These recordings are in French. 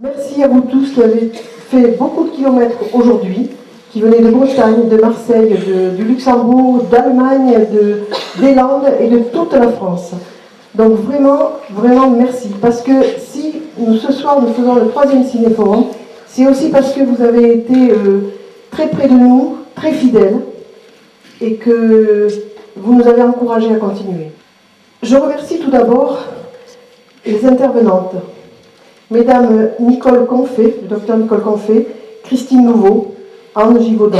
Merci à vous tous qui avez fait beaucoup de kilomètres aujourd'hui, qui venez de Bretagne, de Marseille, du Luxembourg, d'Allemagne, des Landes et de toute la France. Donc vraiment, vraiment merci. Parce que si ce soir nous faisons le 3e Cinéforum, c'est aussi parce que vous avez été très près de nous, très fidèles, et que vous nous avez encouragés à continuer. Je remercie tout d'abord les intervenantes. Mesdames Nicole Confé, le docteur Nicole Confé, Christine Nouveau, Anne Givaudan,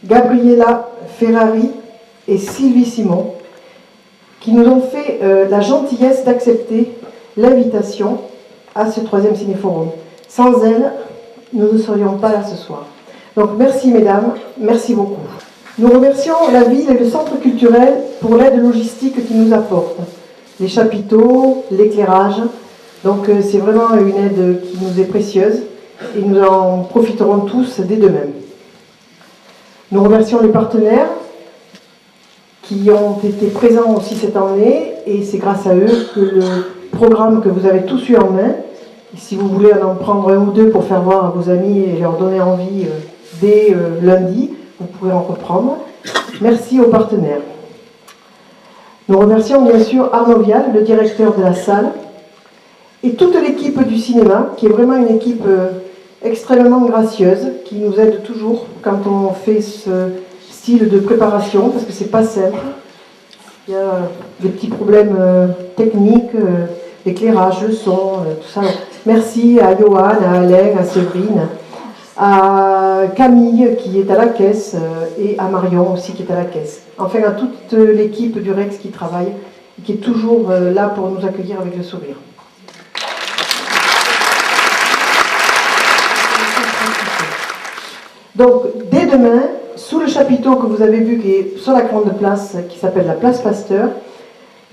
Gabriella Ferrari et Sylvie Simon, qui nous ont fait la gentillesse d'accepter l'invitation à ce 3e Cinéforum. Sans elles, nous ne serions pas là ce soir. Donc merci mesdames, merci beaucoup. Nous remercions la ville et le centre culturel pour l'aide logistique qu'ils nous apportent. Les chapiteaux, l'éclairage. Donc c'est vraiment une aide qui nous est précieuse et nous en profiterons tous dès demain. Nous remercions les partenaires qui ont été présents aussi cette année et c'est grâce à eux que le programme que vous avez tous eu en main, et si vous voulez en prendre un ou deux pour faire voir à vos amis et leur donner envie dès lundi, vous pourrez en reprendre. Merci aux partenaires. Nous remercions bien sûr Arnaud Vial, le directeur de la salle, et toute l'équipe du cinéma, qui est vraiment une équipe extrêmement gracieuse, qui nous aide toujours quand on fait ce style de préparation, parce que c'est pas simple. Il y a des petits problèmes techniques, l'éclairage, le son, tout ça. Merci à Johan, à Alain, à Séverine, à Camille qui est à la caisse et à Marion aussi qui est à la caisse. Enfin à toute l'équipe du Rex qui travaille et qui est toujours là pour nous accueillir avec le sourire. Donc, dès demain, sous le chapiteau que vous avez vu qui est sur la grande place, qui s'appelle la place Pasteur,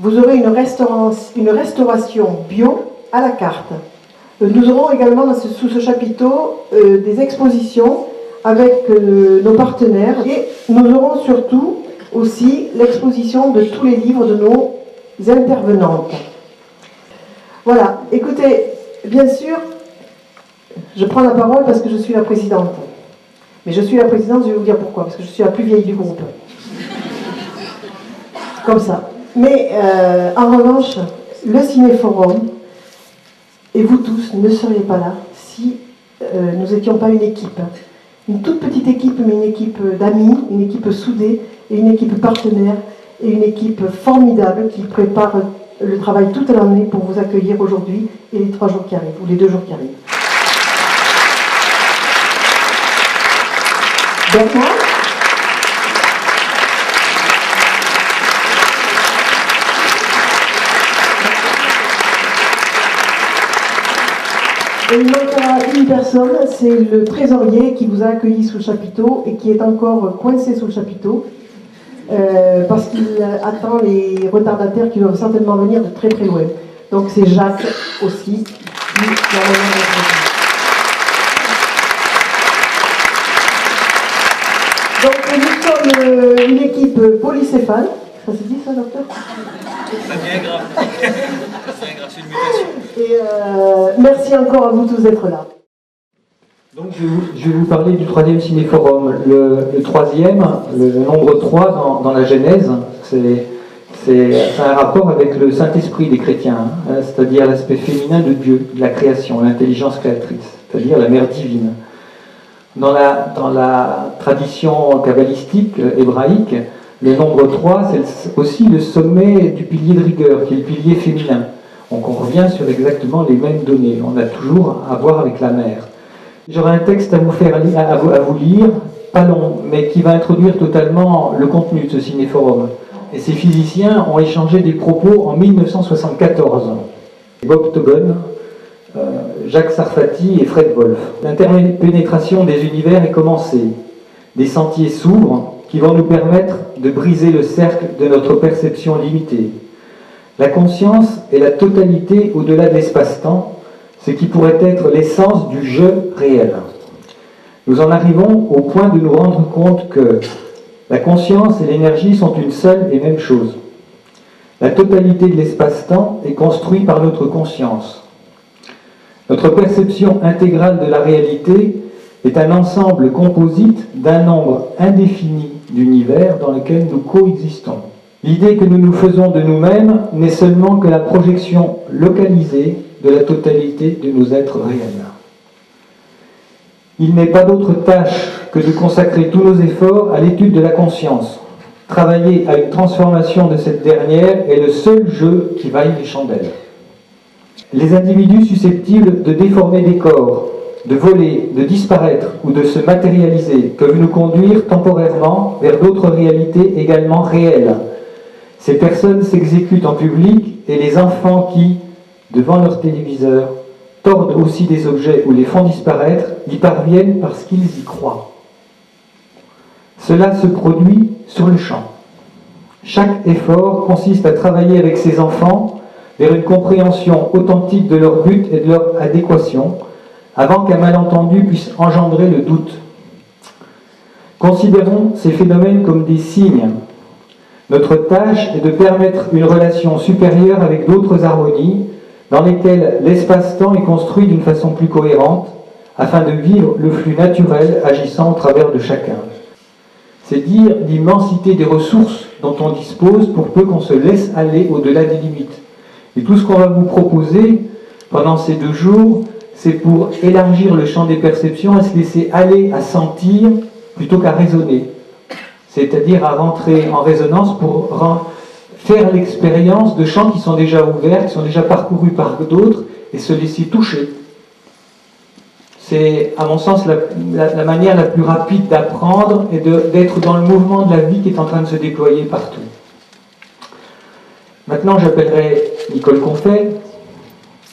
vous aurez une restauration bio à la carte. Nous aurons également sous ce chapiteau des expositions avec nos partenaires et nous aurons surtout aussi l'exposition de tous les livres de nos intervenantes. Voilà, écoutez, bien sûr, je prends la parole parce que je suis la présidente. Mais je suis la présidente, je vais vous dire pourquoi, parce que je suis la plus vieille du groupe. Comme ça. Mais en revanche, le Cinéforum, et vous tous, ne seriez pas là si nous n'étions pas une équipe. Une toute petite équipe, mais une équipe d'amis, une équipe soudée, et une équipe partenaire, et une équipe formidable qui prépare le travail toute l'année pour vous accueillir aujourd'hui et les 3 jours qui arrivent, ou les 2 jours qui arrivent. Bernard ? Et il manquera une personne, c'est le trésorier qui vous a accueilli sous le chapiteau et qui est encore coincé sous le chapiteau parce qu'il attend les retardataires qui doivent certainement venir de très très loin. Donc c'est Jacques aussi. Donc nous sommes une équipe polycéphale. Ça se dit ça, docteur ? Ça devient grave. C'est grave, c'est une mutation. Et merci encore à vous tous d'être là. Donc je vais vous parler du 3e Cinéforum. Le 3e, le nombre 3 dans la Genèse, c'est un rapport avec le Saint-Esprit des chrétiens, hein, c'est-à-dire l'aspect féminin de Dieu, de la création, l'intelligence créatrice, c'est-à-dire la mère divine. Dans la tradition kabbalistique hébraïque, le nombre 3, c'est aussi le sommet du pilier de rigueur, qui est le pilier féminin. Donc on revient sur exactement les mêmes données. On a toujours à voir avec la mère. J'aurai un texte à vous lire, pas long, mais qui va introduire totalement le contenu de ce cinéforum. Et ces physiciens ont échangé des propos en 1974. Bob Togon Jacques Sarfati et Fred Wolf. L'interpénétration des univers est commencée. Des sentiers s'ouvrent qui vont nous permettre de briser le cercle de notre perception limitée. La conscience est la totalité au-delà de l'espace-temps, ce qui pourrait être l'essence du jeu réel. Nous en arrivons au point de nous rendre compte que la conscience et l'énergie sont une seule et même chose. La totalité de l'espace-temps est construite par notre conscience. Notre perception intégrale de la réalité est un ensemble composite d'un nombre indéfini d'univers dans lesquels nous coexistons. L'idée que nous nous faisons de nous-mêmes n'est seulement que la projection localisée de la totalité de nos êtres réels. Il n'est pas d'autre tâche que de consacrer tous nos efforts à l'étude de la conscience. Travailler à une transformation de cette dernière est le seul jeu qui vaille les chandelles. Les individus susceptibles de déformer des corps, de voler, de disparaître ou de se matérialiser peuvent nous conduire temporairement vers d'autres réalités également réelles. Ces personnes s'exécutent en public et les enfants qui, devant leur téléviseur, tordent aussi des objets ou les font disparaître, y parviennent parce qu'ils y croient. Cela se produit sur le champ. Chaque effort consiste à travailler avec ces enfants vers une compréhension authentique de leur but et de leur adéquation, avant qu'un malentendu puisse engendrer le doute. Considérons ces phénomènes comme des signes. Notre tâche est de permettre une relation supérieure avec d'autres harmonies, dans lesquelles l'espace-temps est construit d'une façon plus cohérente, afin de vivre le flux naturel agissant au travers de chacun. C'est dire l'immensité des ressources dont on dispose pour peu qu'on se laisse aller au-delà des limites. Et tout ce qu'on va vous proposer pendant ces 2 jours, c'est pour élargir le champ des perceptions, à se laisser aller, à sentir, plutôt qu'à raisonner. C'est-à-dire à rentrer en résonance pour faire l'expérience de champs qui sont déjà ouverts, qui sont déjà parcourus par d'autres, et se laisser toucher. C'est, à mon sens, la manière la plus rapide d'apprendre et d'être dans le mouvement de la vie qui est en train de se déployer partout. Maintenant, j'appellerai Nicole Confet,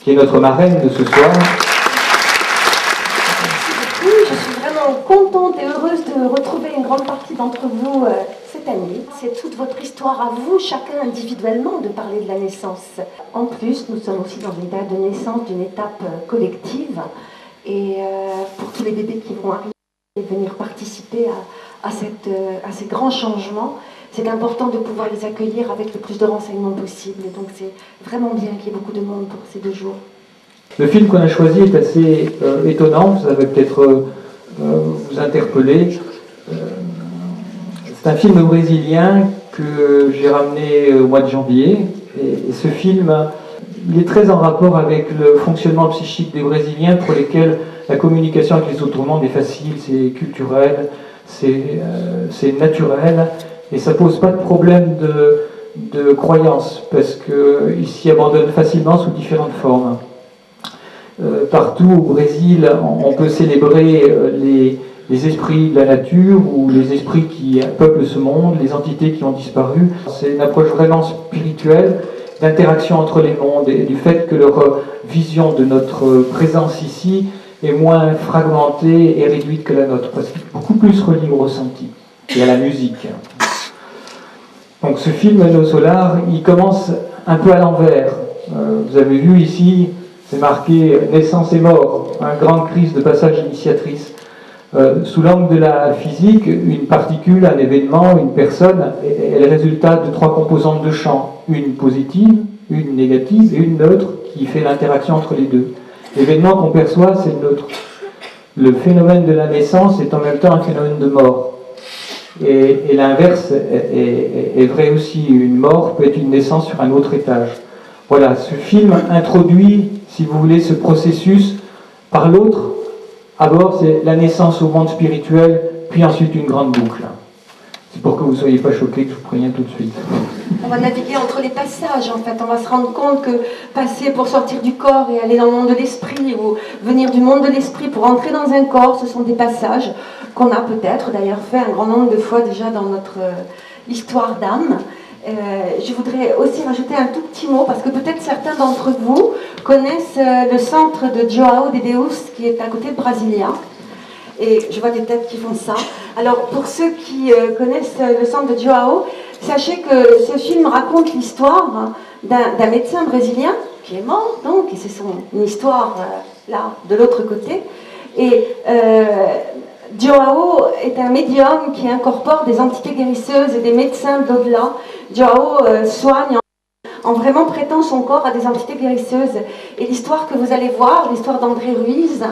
qui est notre marraine de ce soir. Oui, je suis vraiment contente et heureuse de retrouver une grande partie d'entre vous cette année. C'est toute votre histoire à vous, chacun individuellement, de parler de la naissance. En plus, nous sommes aussi dans une période de naissance, d'une étape collective. Et pour tous les bébés qui vont arriver et venir participer à ces grands changements, c'est important de pouvoir les accueillir avec le plus de renseignements possible. Et donc c'est vraiment bien qu'il y ait beaucoup de monde pour ces 2 jours. Le film qu'on a choisi est assez étonnant, ça va peut-être vous interpeller. C'est un film brésilien que j'ai ramené au mois de janvier. Et ce film, il est très en rapport avec le fonctionnement psychique des Brésiliens, pour lesquels la communication avec les autres mondes est facile, c'est culturel, c'est naturel, et ça ne pose pas de problème de croyance, parce qu'ils s'y abandonnent facilement sous différentes formes. Partout au Brésil, on peut célébrer les esprits de la nature, ou les esprits qui peuplent ce monde, les entités qui ont disparu. C'est une approche vraiment spirituelle, d'interaction entre les mondes, et du fait que leur vision de notre présence ici est moins fragmentée et réduite que la nôtre, parce qu'il est beaucoup plus relié au ressenti et à la musique. Donc ce film, No Solar, il commence un peu à l'envers. Vous avez vu ici, c'est marqué « Naissance et mort », une grande crise de passage initiatrice. Sous l'angle de la physique, une particule, un événement, une personne est le résultat de 3 composantes de champ, une positive, une négative et une neutre qui fait l'interaction entre les deux. L'événement qu'on perçoit, c'est le neutre. Le phénomène de la naissance est en même temps un phénomène de mort. Et l'inverse est vrai aussi, une mort peut être une naissance sur un autre étage. Voilà, ce film introduit, si vous voulez, ce processus par l'autre. D'abord, c'est la naissance au monde spirituel, puis ensuite une grande boucle. C'est pour que vous ne soyez pas choqués que je vous prévienne tout de suite. On va naviguer entre les passages, en fait. On va se rendre compte que passer pour sortir du corps et aller dans le monde de l'esprit, ou venir du monde de l'esprit pour entrer dans un corps, ce sont des passages qu'on a peut-être d'ailleurs fait un grand nombre de fois déjà dans notre histoire d'âme. Je voudrais aussi rajouter un tout petit mot, parce que peut-être certains d'entre vous connaissent le centre de João de Deus, qui est à côté de Brasilia. Et je vois des têtes qui font ça. Alors, pour ceux qui connaissent le centre de João, sachez que ce film raconte l'histoire d'un médecin brésilien qui est mort, donc, et c'est une histoire là, de l'autre côté. Et João est un médium qui incorpore des entités guérisseuses et des médecins d'au-delà. João soigne en vraiment prêtant son corps à des entités guérisseuses. Et l'histoire que vous allez voir, l'histoire d'André Ruiz,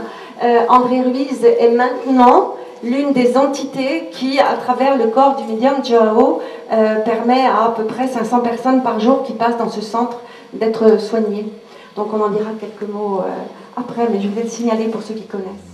André Ruiz est maintenant l'une des entités qui, à travers le corps du médium João, permet à peu près 500 personnes par jour qui passent dans ce centre d'être soignées. Donc on en dira quelques mots après, mais je vais le signaler pour ceux qui connaissent.